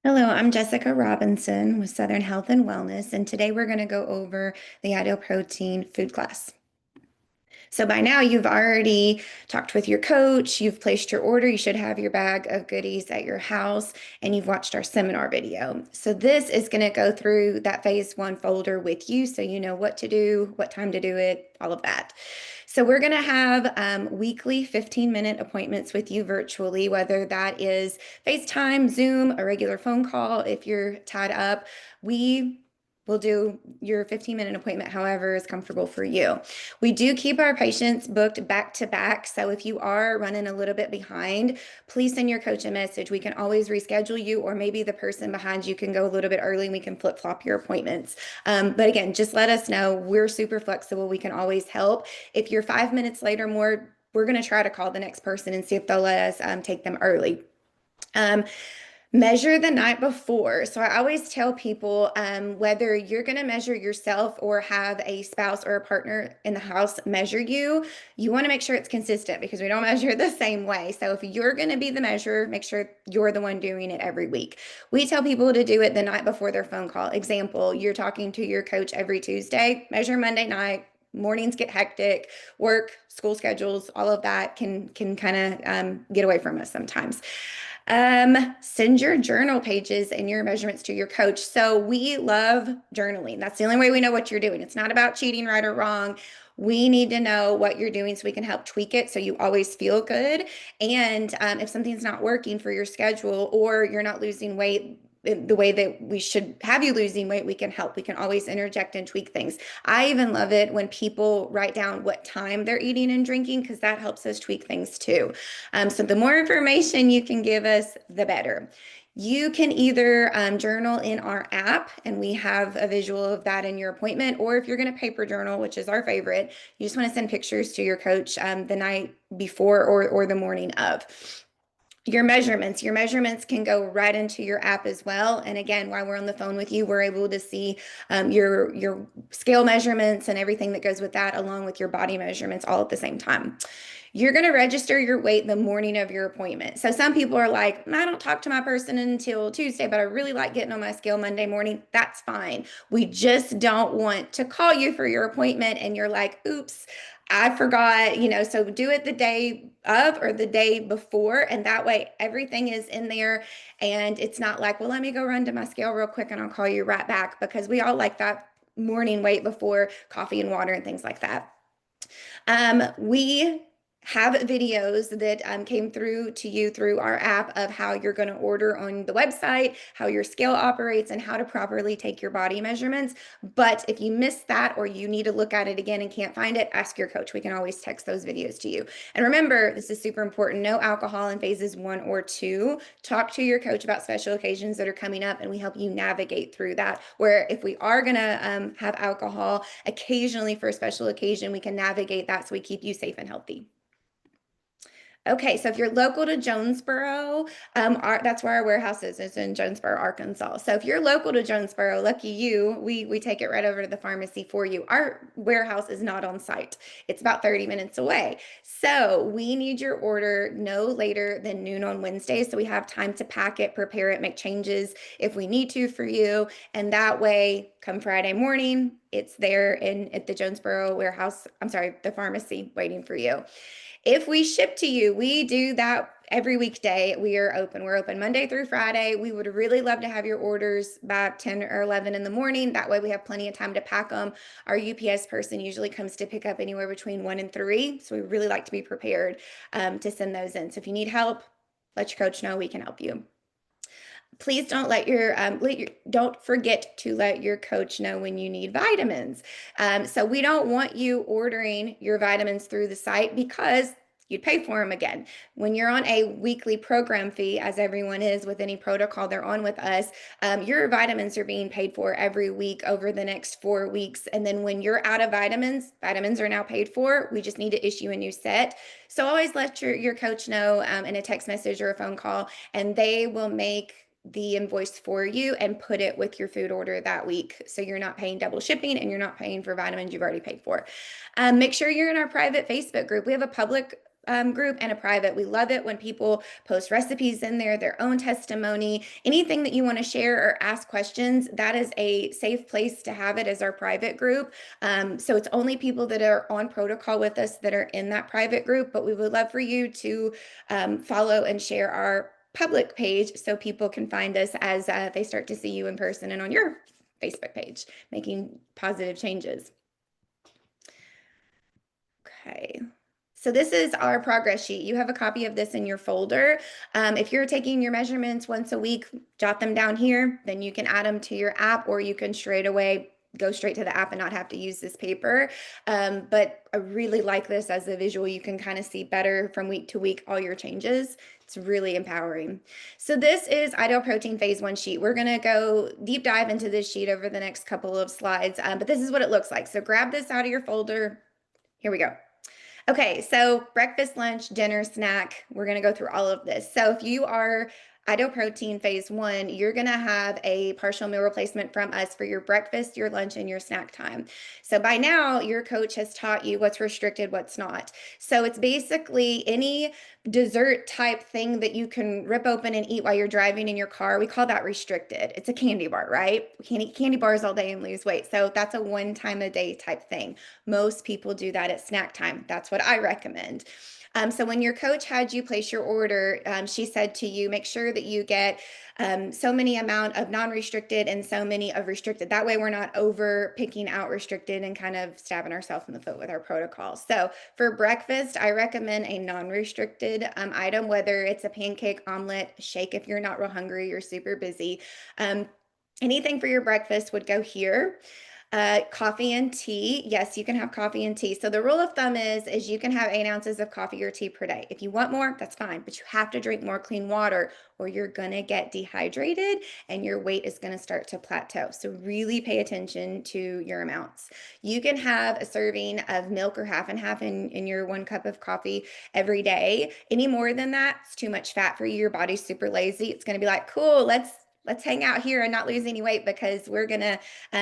Hello, I'm Jessica Robinson with Southern Health and Wellness, and today we're going to go over the ideal protein food class. So by now you've already talked with your coach, you've placed your order, you should have your bag of goodies at your house, and you've watched our seminar video. So this is going to go through that phase one folder with you so you know what to do, what time to do it, all of that. So we're going to have weekly 15-minute appointments with you virtually, whether that is FaceTime, Zoom, a regular phone call. If you're tied up, we will do your 15-minute appointment however is comfortable for you. We do keep our patients booked back to back. So if you are running a little bit behind, please send your coach a message. We can always reschedule you, or maybe the person behind you can go a little bit early and we can flip flop your appointments. But again, just let us know. We're super flexible. We can always help. If you're 5 minutes late or more, we're going to try to call the next person and see if they'll let us take them early. Um, Measure the night before. So I always tell people whether you're going to measure yourself or have a spouse or a partner in the house measure you, you want to make sure it's consistent because we don't measure the same way. So if you're going to be the measurer, make sure you're the one doing it every week. We tell people to do it the night before their phone call. Example, you're talking to your coach every Tuesday, measure Monday night. Mornings get hectic, work, school schedules, all of that can kind of get away from us sometimes. Send your journal pages and your measurements to your coach. So we love journaling. That's the only way we know what you're doing. It's not about cheating right or wrong. We need to know what you're doing so we can help tweak it so you always feel good. And if something's not working for your schedule or you're not losing weight the way that we should have you losing weight, we can help. We can always interject and tweak things. I even love it when people write down what time they're eating and drinking because that helps us tweak things too. So the more information you can give us, the better. You can either journal in our app, and we have a visual of that in your appointment, or if you're going to paper journal, which is our favorite, you just want to send pictures to your coach the night before or the morning of. Your measurements can go right into your app as well. And again, while we're on the phone with you, we're able to see your scale measurements and everything that goes with that, along with your body measurements all at the same time. You're going to register your weight the morning of your appointment. So some people are like, I don't talk to my person until Tuesday, but I really like getting on my scale Monday morning. That's fine. We just don't want to call you for your appointment and you're like, oops, I forgot, so do it the day of or the day before. And that way everything is in there. And it's not like, well, let me go run to my scale real quick and I'll call you right back because we all like that morning weight before coffee and water and things like that. We have videos that came through to you through our app of how you're going to order on the website, how your scale operates, and how to properly take your body measurements. But if you missed that or you need to look at it again and can't find it, ask your coach. We can always text those videos to you. And remember, this is super important. No alcohol in phases 1 or 2. Talk to your coach about special occasions that are coming up, and we help you navigate through that. Where if we are going to have alcohol occasionally for a special occasion, we can navigate that so we keep you safe and healthy. Okay, so if you're local to Jonesboro, that's where our warehouse is. It's in Jonesboro, Arkansas. So if you're local to Jonesboro, lucky you, we take it right over to the pharmacy for you. Our warehouse is not on site. It's about 30 minutes away. So we need your order no later than noon on Wednesday. So we have time to pack it, prepare it, make changes if we need to for you. And that way, come Friday morning, it's there at the Jonesboro warehouse, I'm sorry, the pharmacy waiting for you. If we ship to you, we do that every weekday. We are open. We're open Monday through Friday. We would really love to have your orders by 10 or 11 in the morning. That way we have plenty of time to pack them. Our UPS person usually comes to pick up anywhere between 1 and 3. So we really like to be prepared to send those in. So if you need help, let your coach know we can help you. Please don't don't forget to let your coach know when you need vitamins. So we don't want you ordering your vitamins through the site because you'd pay for them again. When you're on a weekly program fee, as everyone is with any protocol they're on with us, your vitamins are being paid for every week over the next 4 weeks. And then when you're out of vitamins are now paid for. We just need to issue a new set. So always let your coach know in a text message or a phone call, and they will make the invoice for you and put it with your food order that week. So you're not paying double shipping and you're not paying for vitamins you've already paid for. Make sure you're in our private Facebook group. We have a public group and a private. We love it when people post recipes in there, their own testimony, anything that you want to share or ask questions. That is a safe place to have it as our private group. So it's only people that are on protocol with us that are in that private group, but we would love for you to follow and share our public page so people can find us as they start to see you in person and on your Facebook page, making positive changes. Okay. So this is our progress sheet. You have a copy of this in your folder. If you're taking your measurements once a week, jot them down here. Then you can add them to your app, or you can straight away go straight to the app and not have to use this paper. But I really like this as a visual. You can kind of see better from week to week all your changes. It's really empowering. So this is ideal protein phase 1 sheet. We're going to go deep dive into this sheet over the next couple of slides, but this is what it looks like. So grab this out of your folder. Here we go. Okay, so breakfast, lunch, dinner, snack, we're going to go through all of this. So if you are ideal protein phase 1, you're going to have a partial meal replacement from us for your breakfast, your lunch, and your snack time. So by now, your coach has taught you what's restricted, what's not. So it's basically any dessert type thing that you can rip open and eat while you're driving in your car. We call that restricted. It's a candy bar, right? We can't eat candy bars all day and lose weight. So that's a one time a day type thing. Most people do that at snack time. That's what I recommend. So when your coach had you place your order, she said to you, make sure that you get so many amount of non-restricted and so many of restricted. That way we're not over picking out restricted and kind of stabbing ourselves in the foot with our protocol. So for breakfast, I recommend a non-restricted item, whether it's a pancake, omelet, shake if you're not real hungry, you're super busy. Anything for your breakfast would go here. Coffee and tea. Yes, you can have coffee and tea. So the rule of thumb is you can have 8 ounces of coffee or tea per day. If you want more, that's fine, but you have to drink more clean water or you're gonna get dehydrated and your weight is gonna start to plateau. So really pay attention to your amounts. You can have a serving of milk or half and half in your 1 cup of coffee every day. Any more than that, it's too much fat for you. Your body's super lazy. It's gonna be like, cool, let's hang out here and not lose any weight because we're going to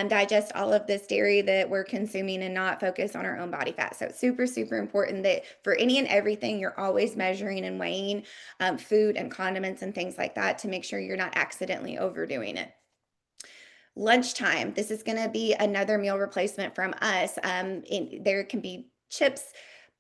digest all of this dairy that we're consuming and not focus on our own body fat. So it's super, super important that for any and everything, you're always measuring and weighing food and condiments and things like that to make sure you're not accidentally overdoing it. Lunchtime, this is going to be another meal replacement from us. There can be chips,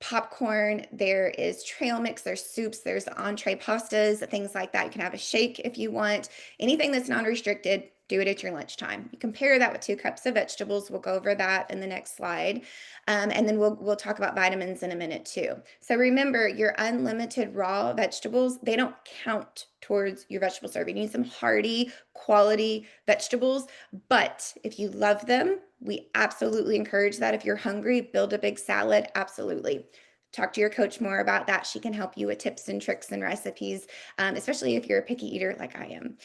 popcorn, there is trail mix, there's soups, there's entree pastas, things like that. You can have a shake if you want. Anything that's non-restricted, do it at your lunchtime. You compare that with 2 cups of vegetables. We'll go over that in the next slide. And then we'll talk about vitamins in a minute too. So remember, your unlimited raw vegetables, they don't count towards your vegetable serving. You need some hearty, quality vegetables. But if you love them, we absolutely encourage that. If you're hungry, build a big salad. Absolutely. Talk to your coach more about that. She can help you with tips and tricks and recipes, especially if you're a picky eater like I am.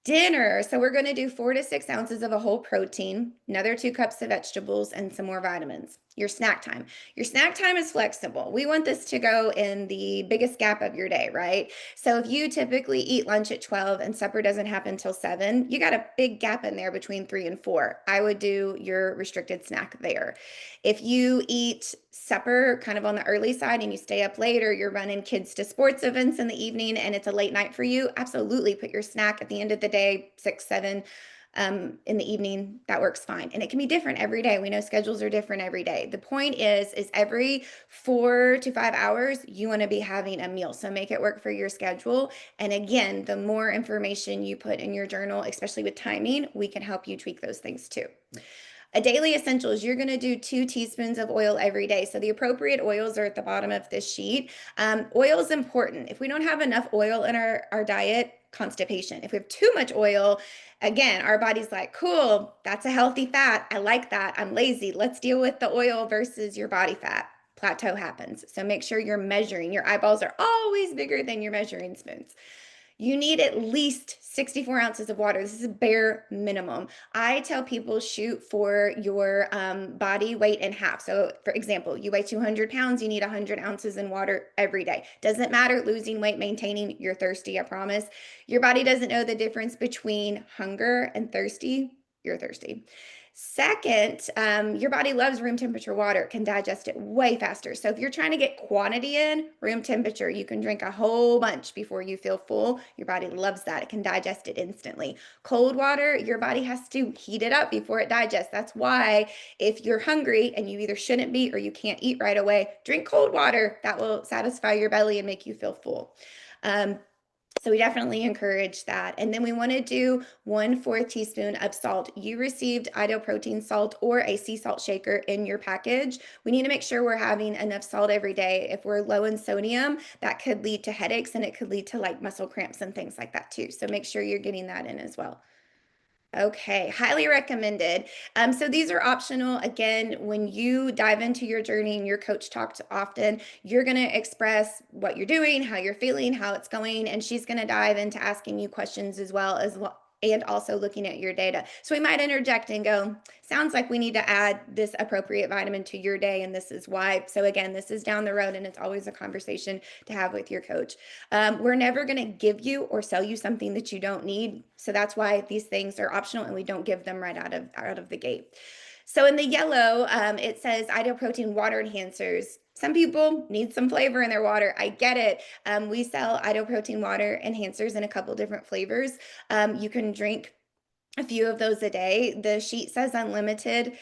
Dinner. So we're going to do 4 to 6 ounces of a whole protein, another 2 cups of vegetables, and some more vitamins. Your snack time. Your snack time is flexible. We want this to go in the biggest gap of your day, right? So if you typically eat lunch at 12 and supper doesn't happen until 7, you got a big gap in there between 3 and 4. I would do your restricted snack there. If you eat supper kind of on the early side and you stay up late or you're running kids to sports events in the evening and it's a late night for you, absolutely put your snack at the end of the day, 6, 7 in the evening. That works fine. And it can be different every day. We know schedules are different every day. The point is every 4 to 5 hours, you want to be having a meal. So make it work for your schedule. And again, the more information you put in your journal, especially with timing, we can help you tweak those things too. A daily essentials, you're going to do 2 teaspoons of oil every day. So the appropriate oils are at the bottom of this sheet. Oil is important. If we don't have enough oil in our diet, constipation. If we have too much oil, again, our body's like, cool, that's a healthy fat. I like that. I'm lazy. Let's deal with the oil versus your body fat. Plateau happens. So make sure you're measuring. Your eyeballs are always bigger than your measuring spoons. You need at least 64 ounces of water. This is a bare minimum. I tell people shoot for your body weight in half. So for example, you weigh 200 pounds, you need 100 ounces in water every day. Doesn't matter losing weight, maintaining, you're thirsty, I promise. Your body doesn't know the difference between hunger and thirsty. You're thirsty. Second, your body loves room temperature water, can digest it way faster. So if you're trying to get quantity in, room temperature, you can drink a whole bunch before you feel full. Your body loves that. It can digest it instantly. Cold water, your body has to heat it up before it digests. That's why if you're hungry and you either shouldn't be or you can't eat right away, drink cold water. That will satisfy your belly and make you feel full. Um, so we definitely encourage that. And then we want to do 1/4 teaspoon of salt. You received Ideal Protein salt or a sea salt shaker in your package. We need to make sure we're having enough salt every day. If we're low in sodium, that could lead to headaches and it could lead to like muscle cramps and things like that too. So make sure you're getting that in as well. Okay, highly recommended. So these are optional. Again, when you dive into your journey and your coach talks often, you're going to express what you're doing, how you're feeling, how it's going, and she's going to dive into asking you questions as well and also looking at your data. So we might interject and go, sounds like we need to add this appropriate vitamin to your day, and this is why. So again, this is down the road, and it's always a conversation to have with your coach. We're never going to give you or sell you something that you don't need. So that's why these things are optional and we don't give them right out of the gate. So in the yellow, it says Ideal Protein water enhancers. Some people need some flavor in their water. I get it. We sell Ideal Protein water enhancers in a couple different flavors. You can drink a few of those a day. The sheet says unlimited.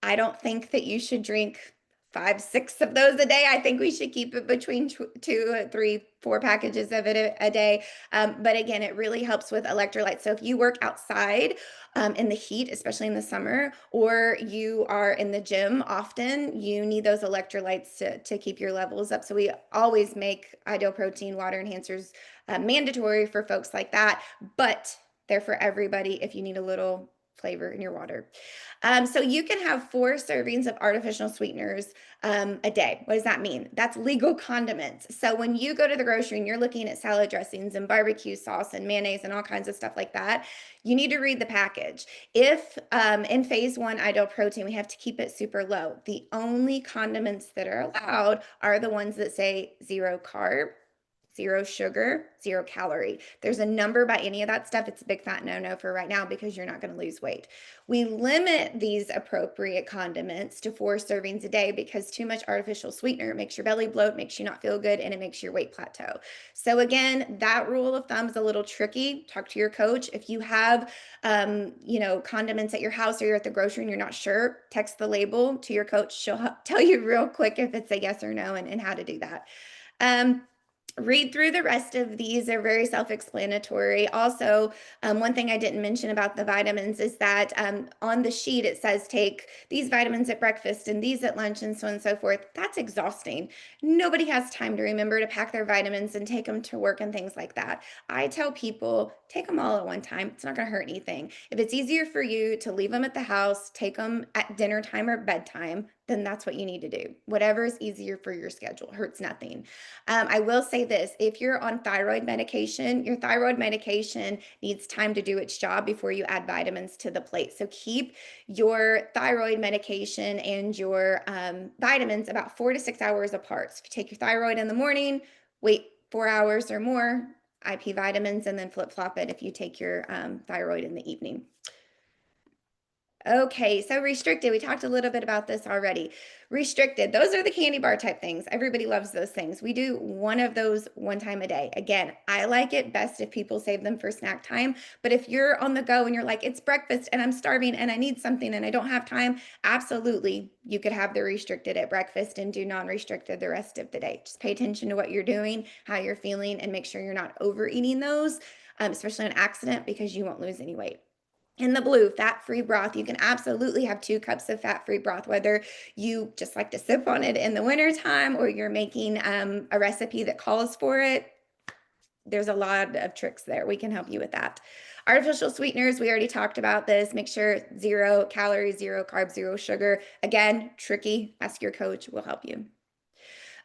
I don't think that you should drink 5, 6 of those a day. I think we should keep it between 2, 3, 4 packages of it a day. But again, it really helps with electrolytes. So if you work outside in the heat, especially in the summer, or you are in the gym often, you need those electrolytes to keep your levels up. So we always make Ideal Protein water enhancers mandatory for folks like that, but they're for everybody if you need a little flavor in your water. So you can have 4 servings of artificial sweeteners a day. What does that mean? That's legal condiments. So when you go to the grocery and you're looking at salad dressings and barbecue sauce and mayonnaise and all kinds of stuff like that, you need to read the package. If in phase 1 ideal protein, we have to keep it super low. The only condiments that are allowed are the ones that say 0 carb, 0 sugar, 0 calorie. There's a number by any of that stuff. It's a big fat no-no for right now because you're not going to lose weight. We limit these appropriate condiments to 4 servings a day because too much artificial sweetener makes your belly bloat, makes you not feel good, and it makes your weight plateau. So again, that rule of thumb is a little tricky. Talk to your coach. If you have, condiments at your house or you're at the grocery and you're not sure, text the label to your coach. She'll tell you real quick if it's a yes or no and how to do that. Read through the rest of these. They're very self-explanatory. Also, one thing I didn't mention about the vitamins is that on the sheet it says take these vitamins at breakfast and these at lunch and so on and so forth. That's exhausting. Nobody has time to remember to pack their vitamins and take them to work and things like that. I tell people, take them all at one time. It's not going to hurt anything. If it's easier for you to leave them at the house, take them at dinner time or bedtime, then that's what you need to do. Whatever is easier for your schedule, hurts nothing. I will say this, if you're on thyroid medication, your thyroid medication needs time to do its job before you add vitamins to the plate. So keep your thyroid medication and your vitamins about 4 to 6 hours apart. So if you take your thyroid in the morning, wait 4 hours or more, IP vitamins, and then flip-flop it if you take your thyroid in the evening. Okay, so restricted. We talked a little bit about this already. Restricted, those are the candy bar type things. Everybody loves those things. We do one of those one time a day. Again, I like it best if people save them for snack time. But if you're on the go and you're like, it's breakfast and I'm starving and I need something and I don't have time, absolutely, you could have the restricted at breakfast and do non-restricted the rest of the day. Just pay attention to what you're doing, how you're feeling, and make sure you're not overeating those, especially an accident, because you won't lose any weight. In the blue, fat-free broth, you can absolutely have 2 cups of fat-free broth, whether you just like to sip on it in the wintertime or you're making a recipe that calls for it. There's a lot of tricks there. We can help you with that. Artificial sweeteners, we already talked about this. Make sure 0 calories, 0 carbs, 0 sugar. Again, tricky. Ask your coach. We'll help you.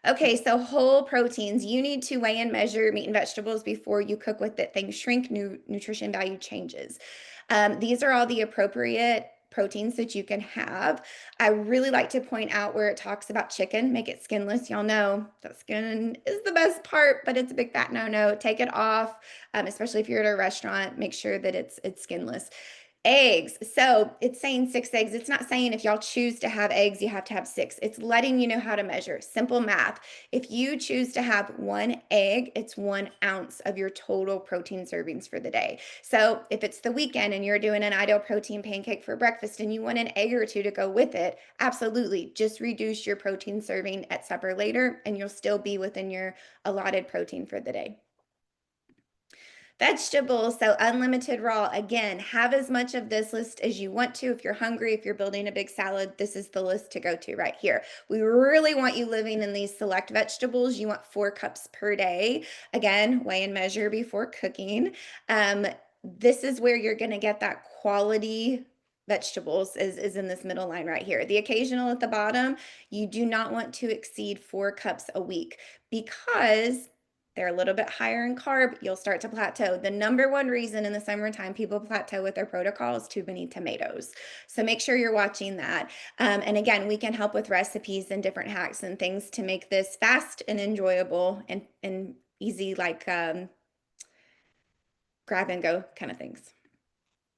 Okay, so whole proteins. You need to weigh and measure meat and vegetables before you cook with it. Things shrink, nutrition value changes. These are all the appropriate proteins that you can have. I really like to point out where it talks about chicken, make it skinless. Y'all know that skin is the best part, but it's a big fat no-no. Take it off, especially if you're at a restaurant. Make sure that it's skinless. Eggs. So it's saying 6 eggs. It's not saying if y'all choose to have eggs, you have to have six. It's letting you know how to measure. Simple math. If you choose to have 1 egg, it's 1 ounce of your total protein servings for the day. So if it's the weekend and you're doing an ideal protein pancake for breakfast and you want an egg or two to go with it, absolutely. Just reduce your protein serving at supper later and you'll still be within your allotted protein for the day. Vegetables, so unlimited raw. Again, have as much of this list as you want to. If you're hungry, if you're building a big salad, this is the list to go to right here. We really want you living in these select vegetables. You want 4 cups per day. Again, weigh and measure before cooking. This is where you're going to get that quality vegetables is in this middle line right here. The occasional at the bottom, you do not want to exceed 4 cups a week because they're a little bit higher in carb, you'll start to plateau. The number one reason in the summertime people plateau with their protocol is too many tomatoes. So make sure you're watching that. And again, we can help with recipes and different hacks and things to make this fast and enjoyable and easy, like grab and go kind of things.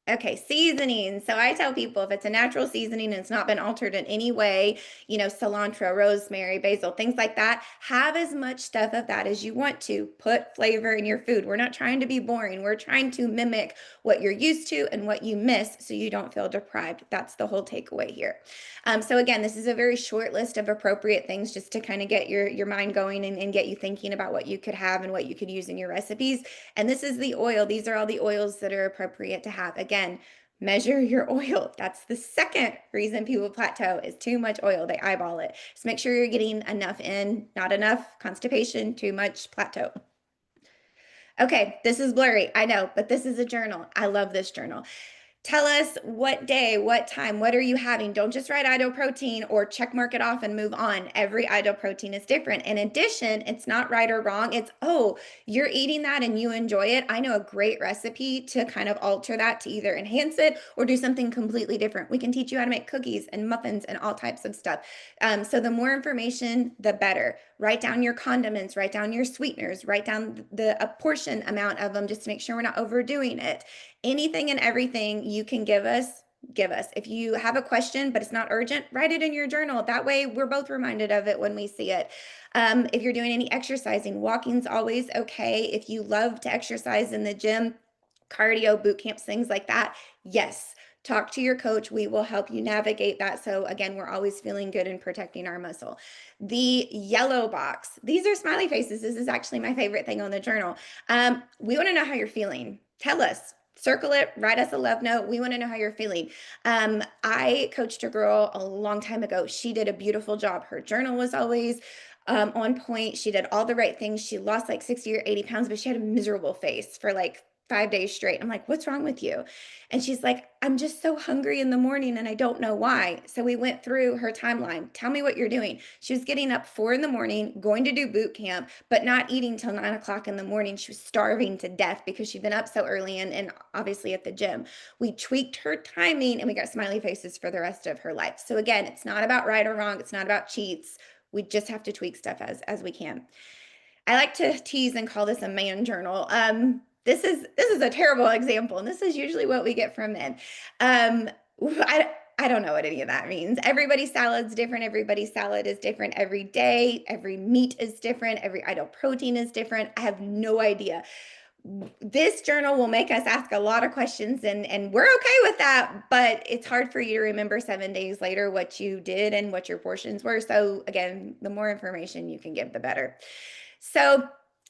Okay, seasoning. So I tell people if it's a natural seasoning and it's not been altered in any way, cilantro, rosemary, basil, things like that, have as much stuff of that as you want to. Put flavor in your food. We're not trying to be boring. We're trying to mimic what you're used to and what you miss so you don't feel deprived. That's the whole takeaway here. So again, this is a very short list of appropriate things just to kind of get your mind going and get you thinking about what you could have and what you could use in your recipes. And this is the oil. These are all the oils that are appropriate to have. Again, measure your oil. That's the second reason people plateau is too much oil. They eyeball it. Just make sure you're getting enough in, not enough, constipation, too much, plateau. Okay, this is blurry, I know, but this is a journal. I love this journal. Tell us what day, what time, what are you having? Don't just write ideal protein or check mark it off and move on. Every ideal protein is different. In addition, it's not right or wrong. It's, oh, you're eating that and you enjoy it. I know a great recipe to kind of alter that to either enhance it or do something completely different. We can teach you how to make cookies and muffins and all types of stuff. So the more information, the better. Write down your condiments, write down your sweeteners, write down a portion amount of them just to make sure we're not overdoing it. Anything and everything you can give us, give us. If you have a question, but it's not urgent, write it in your journal. That way we're both reminded of it when we see it. If you're doing any exercising, walking's always okay. If you love to exercise in the gym, cardio, boot camps, things like that, yes. Talk to your coach. We will help you navigate that. So again, we're always feeling good and protecting our muscle. The yellow box, these are smiley faces. This is actually my favorite thing on the journal. We want to know how you're feeling. Tell us. Circle it, write us a love note. We want to know how you're feeling. I coached a girl a long time ago. She did a beautiful job. Her journal was always on point. She did all the right things. She lost like 60 or 80 pounds, but she had a miserable face for like 5 days straight. I'm like, what's wrong with you? And she's like, I'm just so hungry in the morning and I don't know why. So we went through her timeline. Tell me what you're doing. She was getting up 4 in the morning, going to do boot camp, but not eating till 9 o'clock in the morning. She was starving to death because she'd been up so early and obviously at the gym. We tweaked her timing and we got smiley faces for the rest of her life. So again, it's not about right or wrong. It's not about cheats. We just have to tweak stuff as we can. I like to tease and call this a man journal. This is a terrible example, and this is usually what we get from men. I don't know what any of that means. Everybody's salad's different. Everybody's salad is different every day. Every meat is different. Every ideal protein is different. I have no idea. This journal will make us ask a lot of questions, and we're okay with that, but it's hard for you to remember 7 days later what you did and what your portions were. So again, the more information you can give, the better. So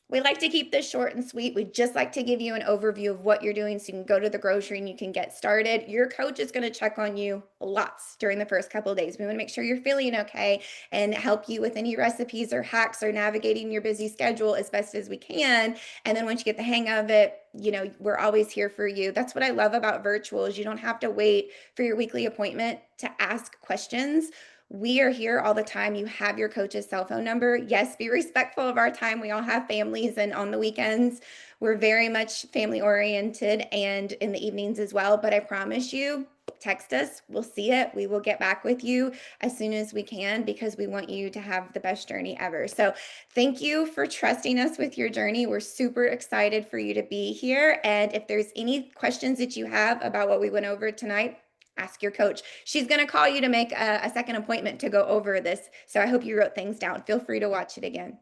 we like to keep this short and sweet. We just like to give you an overview of what you're doing so you can go to the grocery and you can get started. Your coach is going to check on you lots during the first couple of days. We want to make sure you're feeling okay and help you with any recipes or hacks or navigating your busy schedule as best as we can. And then once you get the hang of it, we're always here for you. That's what I love about virtual is you don't have to wait for your weekly appointment to ask questions. We are here all the time. You have your coach's cell phone number. Yes, be respectful of our time. We all have families, and on the weekends, we're very much family oriented and in the evenings as well. But I promise you, text us. We'll see it. We will get back with you as soon as we can because we want you to have the best journey ever. So thank you for trusting us with your journey. We're super excited for you to be here. And if there's any questions that you have about what we went over tonight, ask your coach. She's going to call you to make a second appointment to go over this. So I hope you wrote things down. Feel free to watch it again.